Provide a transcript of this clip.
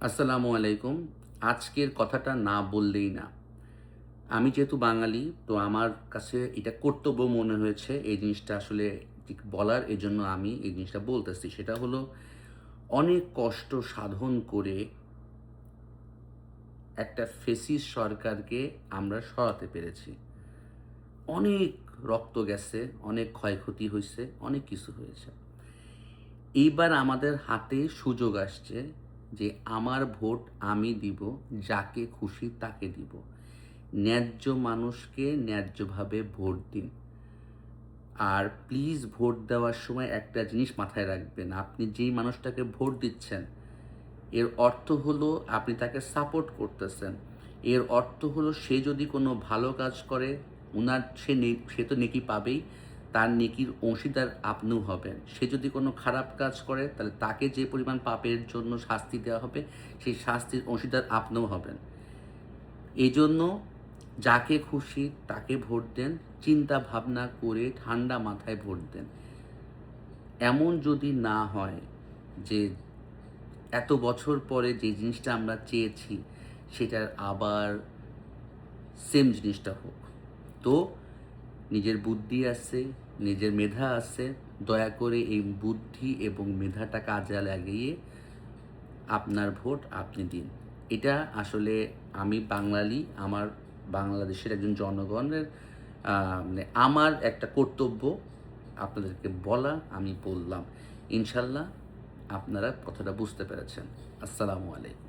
আসসালামু আলাইকুম। আজকের কথাটা না বললেই না। আমি যেহেতু বাঙালি, তো আমার কাছে এটা কর্তব্য মনে হয়েছে এই জিনিসটা আসলে ঠিক বলার, এজন্য আমি এই জিনিসটা বলতেছি। সেটা হলো অনেক কষ্ট সাধন করে একটা ফ্যাসিস্ট সরকারকে আমরা সরাতে পেরেছি। অনেক রক্ত গেছে, অনেক ক্ষয়ক্ষতি হইছে, অনেক কিছু হয়েছে। এইবার আমাদের হাতে সুযোগ আসছে যে আমার ভোট আমি দিব, যাকে খুশি তাকে দিব। ন্যায্য মানুষকে ন্যায্যভাবে ভোট দিন। আর প্লিজ ভোট দেওয়ার সময় একটা জিনিস মাথায় রাখবেন, আপনি যেই মানুষটাকে ভোট দিচ্ছেন, এর অর্থ হলো আপনি তাকে সাপোর্ট করতেছেন। এর অর্থ হলো সে যদি কোনো ভালো কাজ করে, সে তো নেকি পাবেই, তার নেকির অংশীদার আপনিও হবেন। সে যদি কোনো খারাপ কাজ করে, তাহলে তাকে যে পরিমাণ পাপের জন্য শাস্তি দেওয়া হবে, সেই শাস্তির অংশীদার আপনিও হবেন। এজন্য যাকে খুশি তাকে ভোট দেন, চিন্তা ভাবনা করে ঠান্ডা মাথায় ভোট দেন। এমন যদি না হয় যে এত বছর পরে যে জিনিসটা আমরা চেয়েছি সেটার আবার সেম জিনিসটা হোক। তো নিজের বুদ্ধি আছে, নিজের মেধা আছে, দয়া করে এই বুদ্ধি এবং মেধাটা কাজে লাগিয়ে আপনার ভোট আপনি দিন। এটা আসলে আমি বাঙালি, আমার বাংলাদেশের একজন জনগণের মানে আমার একটা কর্তব্য আপনাদেরকে বলা, আমি বললাম। ইনশাল্লাহ আপনারা কথাটা বুঝতে পেরেছেন। আসসালামু আলাইকুম।